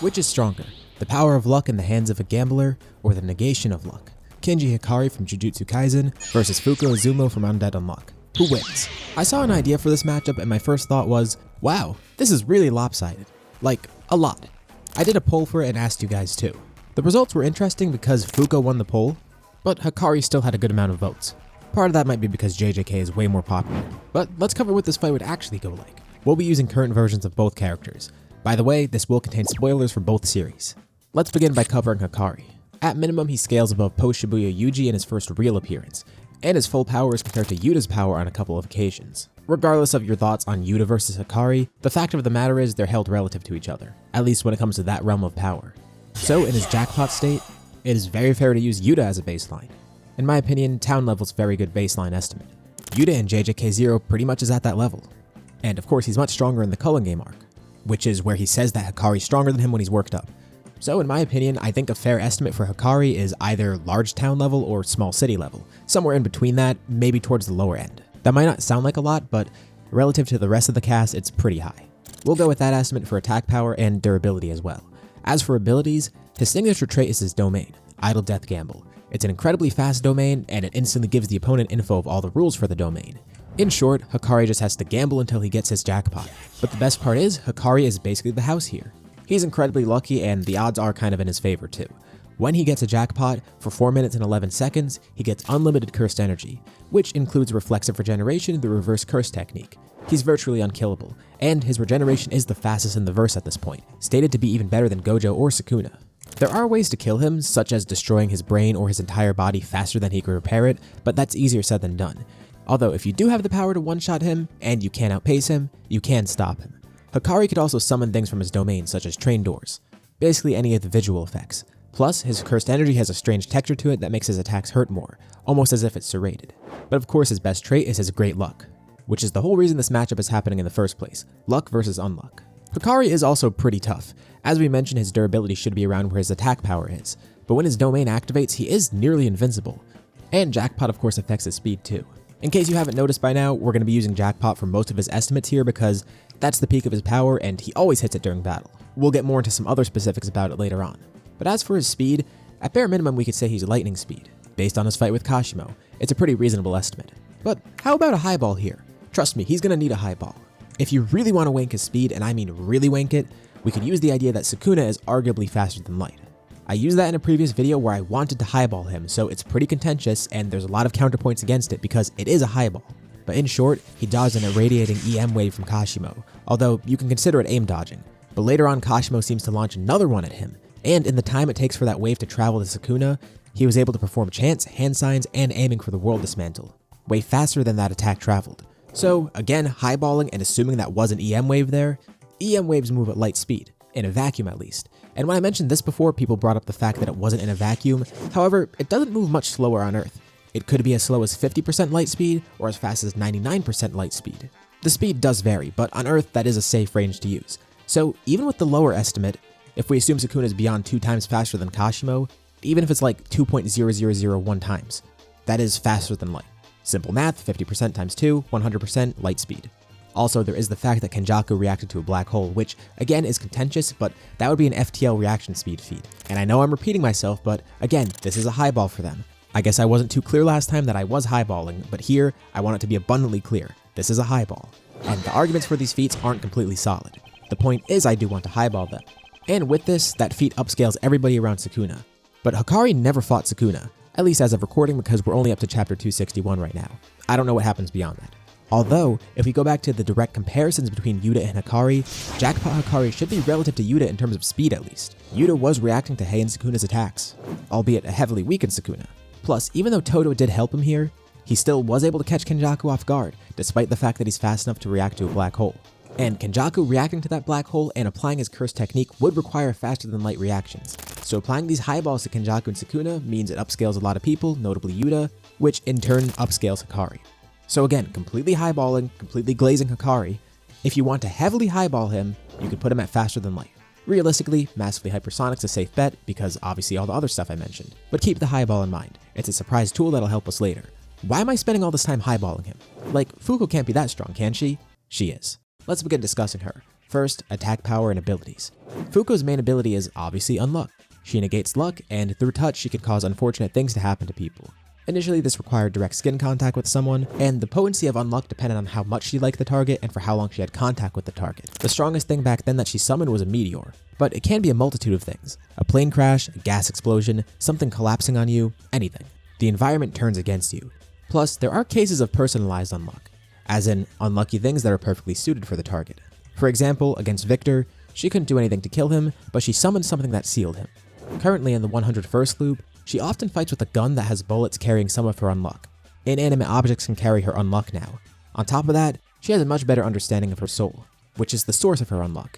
Which is stronger, the power of luck in the hands of a gambler or the negation of luck? Kinji Hakari from Jujutsu Kaisen versus Fuuko Izumo from Undead Unluck. Who wins? I saw an idea for this matchup and my first thought was, wow, this is really lopsided. Like, a lot. I did a poll for it and asked you guys too. The results were interesting because Fuuko won the poll, but Hakari still had a good amount of votes. Part of that might be because JJK is way more popular. But let's cover what this fight would actually go like. We'll be using current versions of both characters. By the way, this will contain spoilers for both series. Let's begin by covering Hakari. At minimum, he scales above post-Shibuya Yuji in his first real appearance, and his full power is compared to Yuta's power on a couple of occasions. Regardless of your thoughts on Yuta versus Hakari, the fact of the matter is they're held relative to each other, at least when it comes to that realm of power. So in his jackpot state, it is very fair to use Yuta as a baseline. In my opinion, town level's a very good baseline estimate. Yuta in JJK0 pretty much is at that level. And of course he's much stronger in the Culling Game arc, which is where he says that Hakari's stronger than him when he's worked up. So in my opinion, I think a fair estimate for Hakari is either large town level or small city level. Somewhere in between that, maybe towards the lower end. That might not sound like a lot, but relative to the rest of the cast, it's pretty high. We'll go with that estimate for attack power and durability as well. As for abilities, his signature trait is his domain, Idle Death Gamble. It's an incredibly fast domain, and it instantly gives the opponent info of all the rules for the domain. In short, Hakari just has to gamble until he gets his jackpot. But the best part is, Hakari is basically the house here. He's incredibly lucky and the odds are kind of in his favor too. When he gets a jackpot, for 4 minutes and 11 seconds, he gets unlimited cursed energy, which includes reflexive regeneration, the reverse curse technique. He's virtually unkillable, and his regeneration is the fastest in the verse at this point, stated to be even better than Gojo or Sukuna. There are ways to kill him, such as destroying his brain or his entire body faster than he could repair it, but that's easier said than done. Although if you do have the power to one-shot him, and you can outpace him, you can stop him. Hakari could also summon things from his domain, such as train doors, basically any of the visual effects. Plus, his cursed energy has a strange texture to it that makes his attacks hurt more, almost as if it's serrated. But of course his best trait is his great luck, which is the whole reason this matchup is happening in the first place, luck versus unluck. Hakari is also pretty tough. As we mentioned, his durability should be around where his attack power is, but when his domain activates, he is nearly invincible. And Jackpot of course affects his speed too. In case you haven't noticed by now, we're going to be using Jackpot for most of his estimates here because that's the peak of his power and he always hits it during battle. We'll get more into some other specifics about it later on. But as for his speed, at bare minimum we could say he's lightning speed. Based on his fight with Kashimo, it's a pretty reasonable estimate. But how about a highball here? Trust me, he's going to need a highball. If you really want to wank his speed, and I mean really wank it, we could use the idea that Sukuna is arguably faster than light. I used that in a previous video where I wanted to highball him, so it's pretty contentious and there's a lot of counterpoints against it because it is a highball. But in short, he dodged an irradiating EM wave from Kashimo, although you can consider it aim dodging. But later on, Kashimo seems to launch another one at him, and in the time it takes for that wave to travel to Sukuna, he was able to perform chants, hand signs, and aiming for the world dismantle, way faster than that attack traveled. So again, highballing and assuming that was an EM wave there, EM waves move at light speed, in a vacuum at least. And when I mentioned this before, people brought up the fact that it wasn't in a vacuum. However, it doesn't move much slower on Earth. It could be as slow as 50% light speed or as fast as 99% light speed. The speed does vary, but on Earth that is a safe range to use. So even with the lower estimate, if we assume Sukuna is beyond 2 times faster than Kashimo, even if it's like 2.0001 times, that is faster than light. Simple math, 50% times 2, 100% light speed. Also, there is the fact that Kenjaku reacted to a black hole, which again is contentious, but that would be an FTL reaction speed feat. And I know I'm repeating myself, but again, this is a highball for them. I guess I wasn't too clear last time that I was highballing, but here, I want it to be abundantly clear. This is a highball. And the arguments for these feats aren't completely solid. The point is I do want to highball them. And with this, that feat upscales everybody around Sukuna. But Hakari never fought Sukuna, at least as of recording because we're only up to chapter 261 right now. I don't know what happens beyond that. Although, if we go back to the direct comparisons between Yuta and Hakari, Jackpot Hakari should be relative to Yuta in terms of speed at least. Yuta was reacting to Hei and Sukuna's attacks, albeit a heavily weakened Sukuna. Plus, even though Todo did help him here, he still was able to catch Kenjaku off guard, despite the fact that he's fast enough to react to a black hole. And Kenjaku reacting to that black hole and applying his curse technique would require faster than light reactions. So applying these highballs to Kenjaku and Sukuna means it upscales a lot of people, notably Yuta, which in turn upscales Hakari. So again, completely highballing, completely glazing Hakari. If you want to heavily highball him, you could put him at faster than light. Realistically, massively hypersonic's a safe bet because obviously all the other stuff I mentioned. But keep the highball in mind. It's a surprise tool that'll help us later. Why am I spending all this time highballing him? Like, Fuuko can't be that strong, can she? She is. Let's begin discussing her. First, attack power and abilities. Fuuko's main ability is obviously Unluck. She negates luck, and through touch she can cause unfortunate things to happen to people. Initially, this required direct skin contact with someone, and the potency of Unluck depended on how much she liked the target and for how long she had contact with the target. The strongest thing back then that she summoned was a meteor, but it can be a multitude of things. A plane crash, a gas explosion, something collapsing on you, anything. The environment turns against you. Plus, there are cases of personalized Unluck, as in unlucky things that are perfectly suited for the target. For example, against Victor, she couldn't do anything to kill him, but she summoned something that sealed him. Currently in the 101st loop, she often fights with a gun that has bullets carrying some of her Unluck. Inanimate objects can carry her Unluck now. On top of that, she has a much better understanding of her soul, which is the source of her Unluck.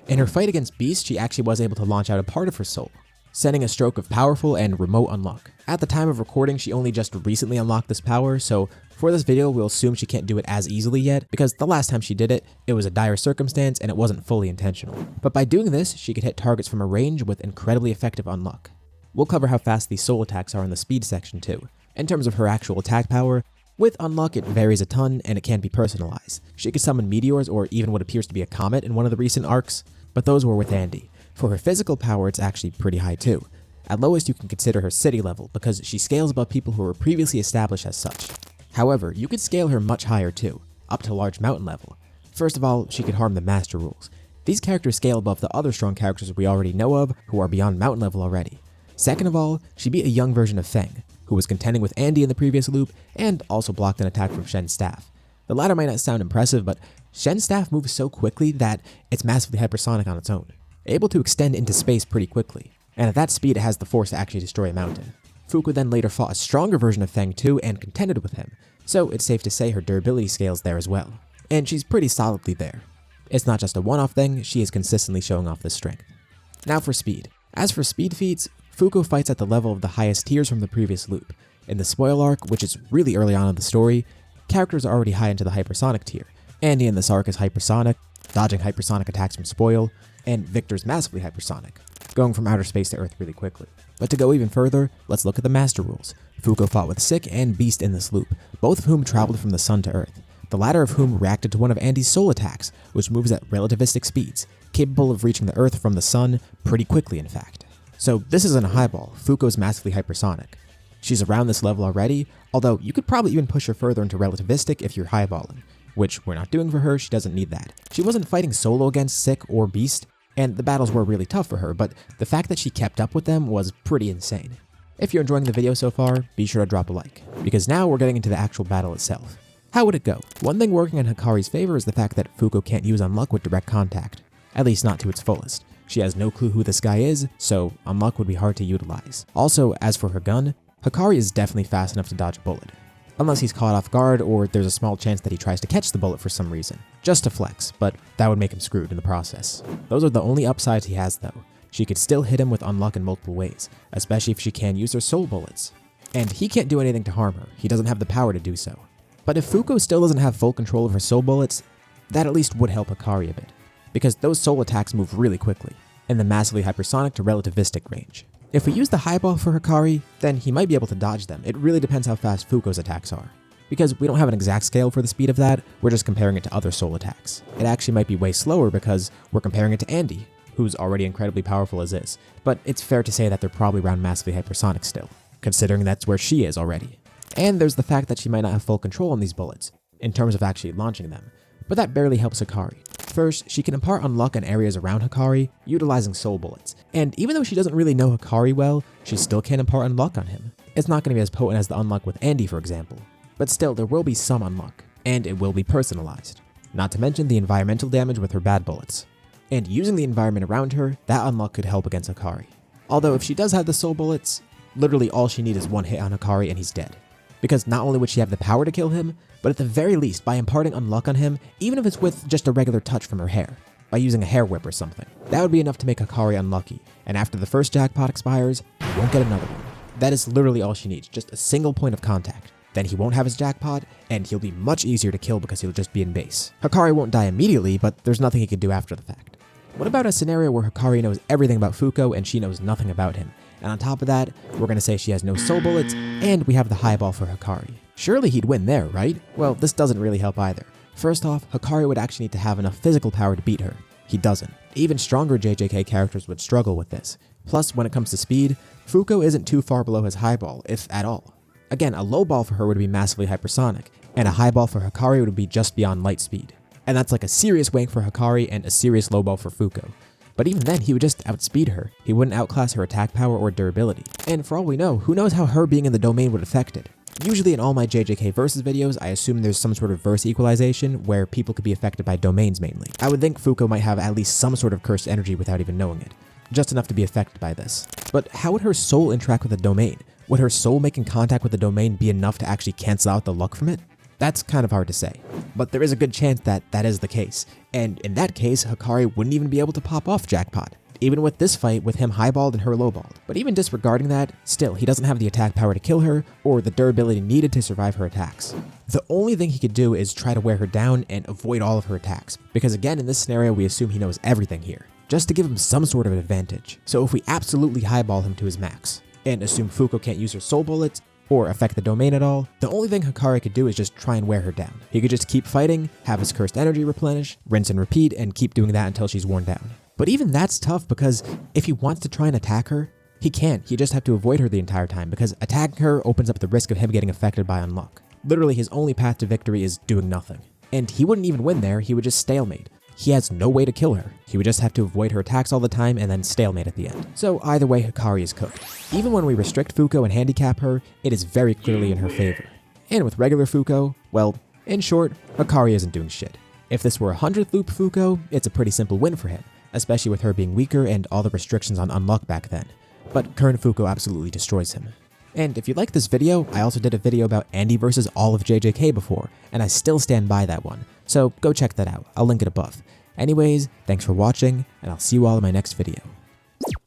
In her fight against Beast, she actually was able to launch out a part of her soul, sending a stroke of powerful and remote Unluck. At the time of recording, she only just recently unlocked this power, so for this video, we'll assume she can't do it as easily yet, because the last time she did it, it was a dire circumstance and it wasn't fully intentional. But by doing this, she could hit targets from a range with incredibly effective Unluck. We'll cover how fast these soul attacks are in the speed section too. In terms of her actual attack power, with Unluck it varies a ton and it can be personalized. She could summon meteors or even what appears to be a comet in one of the recent arcs, but those were with Andy. For her physical power, it's actually pretty high too. At lowest, you can consider her city level because she scales above people who were previously established as such. However, you could scale her much higher too, up to large mountain level. First of all, she could harm the master rules. These characters scale above the other strong characters we already know of who are beyond mountain level already. Second of all, she beat a young version of Feng, who was contending with Andy in the previous loop and also blocked an attack from Shen's staff. The latter might not sound impressive, but Shen's staff moves so quickly that it's massively hypersonic on its own, able to extend into space pretty quickly, and at that speed it has the force to actually destroy a mountain. Fuuko then later fought a stronger version of Feng too and contended with him, so it's safe to say her durability scales there as well. And she's pretty solidly there. It's not just a one-off thing, she is consistently showing off this strength. Now for speed. As for speed feats, Fuuko fights at the level of the highest tiers from the previous loop. In the Spoil arc, which is really early on in the story, characters are already high into the hypersonic tier. Andy in this arc is hypersonic, dodging hypersonic attacks from Spoil, and Victor's massively hypersonic, going from outer space to Earth really quickly. But to go even further, let's look at the master rules. Fuuko fought with Sick and Beast in this loop, both of whom traveled from the sun to Earth, the latter of whom reacted to one of Andy's soul attacks, which moves at relativistic speeds, capable of reaching the Earth from the sun pretty quickly in fact. So this isn't a highball, Fuuko's massively hypersonic. She's around this level already, although you could probably even push her further into relativistic if you're highballing, which we're not doing for her, she doesn't need that. She wasn't fighting solo against Sick or Beast, and the battles were really tough for her, but the fact that she kept up with them was pretty insane. If you're enjoying the video so far, be sure to drop a like, because now we're getting into the actual battle itself. How would it go? One thing working in Hakari's favor is the fact that Fuuko can't use Unluck with direct contact, at least not to its fullest. She has no clue who this guy is, so Unluck would be hard to utilize. Also, as for her gun, Hakari is definitely fast enough to dodge a bullet. Unless he's caught off guard or there's a small chance that he tries to catch the bullet for some reason. Just to flex, but that would make him screwed in the process. Those are the only upsides he has though. She could still hit him with Unluck in multiple ways, especially if she can use her soul bullets. And he can't do anything to harm her, he doesn't have the power to do so. But if Fuuko still doesn't have full control of her soul bullets, that at least would help Hakari a bit, because those soul attacks move really quickly, in the massively hypersonic to relativistic range. If we use the highball for Hakari, then he might be able to dodge them. It really depends how fast Fuuko's attacks are. Because we don't have an exact scale for the speed of that, we're just comparing it to other soul attacks. It actually might be way slower because we're comparing it to Andy, who's already incredibly powerful as is. But it's fair to say that they're probably around massively hypersonic still, considering that's where she is already. And there's the fact that she might not have full control on these bullets, in terms of actually launching them. But that barely helps Hakari. First, she can impart Unluck in areas around Hakari, utilizing soul bullets. And even though she doesn't really know Hakari well, she still can impart Unluck on him. It's not going to be as potent as the Unluck with Andy, for example. But still, there will be some Unluck, and it will be personalized. Not to mention the environmental damage with her bad bullets. And using the environment around her, that Unluck could help against Hakari. Although if she does have the soul bullets, literally all she needs is one hit on Hakari and he's dead. Because not only would she have the power to kill him, but at the very least, by imparting Unluck on him, even if it's with just a regular touch from her hair, by using a hair whip or something, that would be enough to make Hakari unlucky, and after the first jackpot expires, he won't get another one. That is literally all she needs, just a single point of contact. Then he won't have his jackpot, and he'll be much easier to kill because he'll just be in base. Hakari won't die immediately, but there's nothing he can do after the fact. What about a scenario where Hakari knows everything about Fuuko and she knows nothing about him? And on top of that, we're gonna say she has no soul bullets, and we have the highball for Hakari. Surely he'd win there, right? Well, this doesn't really help either. First off, Hakari would actually need to have enough physical power to beat her. He doesn't. Even stronger JJK characters would struggle with this. Plus, when it comes to speed, Fuuko isn't too far below his high ball, if at all. Again, a low ball for her would be massively hypersonic, and a high ball for Hakari would be just beyond light speed. And that's like a serious wank for Hakari and a serious low ball for Fuuko. But even then, he would just outspeed her. He wouldn't outclass her attack power or durability. And for all we know, who knows how her being in the domain would affect it. Usually in all my JJK versus videos, I assume there's some sort of verse equalization where people could be affected by domains mainly. I would think Fuuko might have at least some sort of cursed energy without even knowing it. Just enough to be affected by this. But how would her soul interact with the domain? Would her soul making contact with the domain be enough to actually cancel out the luck from it? That's kind of hard to say. But there is a good chance that that is the case. And in that case, Hakari wouldn't even be able to pop off Jackpot. Even with this fight with him highballed and her lowballed. But even disregarding that, still, he doesn't have the attack power to kill her or the durability needed to survive her attacks. The only thing he could do is try to wear her down and avoid all of her attacks. Because again, in this scenario, we assume he knows everything here, just to give him some sort of advantage. So if we absolutely highball him to his max, and assume Fuuko can't use her soul bullets, or affect the domain at all, the only thing Hakari could do is just try and wear her down. He could just keep fighting, have his cursed energy replenish, rinse and repeat, and keep doing that until she's worn down. But even that's tough because if he wants to try and attack her, he can't. He just have to avoid her the entire time because attacking her opens up the risk of him getting affected by Unluck. Literally, his only path to victory is doing nothing. And he wouldn't even win there, he would just stalemate. He has no way to kill her. He would just have to avoid her attacks all the time and then stalemate at the end. So either way, Hakari is cooked. Even when we restrict Fuuko and handicap her, it is very clearly in her favor. And with regular Fuuko, well, in short, Hakari isn't doing shit. If this were a 100th loop Fuuko, it's a pretty simple win for him, especially with her being weaker and all the restrictions on Unluck back then. But current Fuuko absolutely destroys him. And if you like this video, I also did a video about Andy versus all of JJK before, and I still stand by that one. So go check that out, I'll link it above. Anyways, thanks for watching, and I'll see you all in my next video.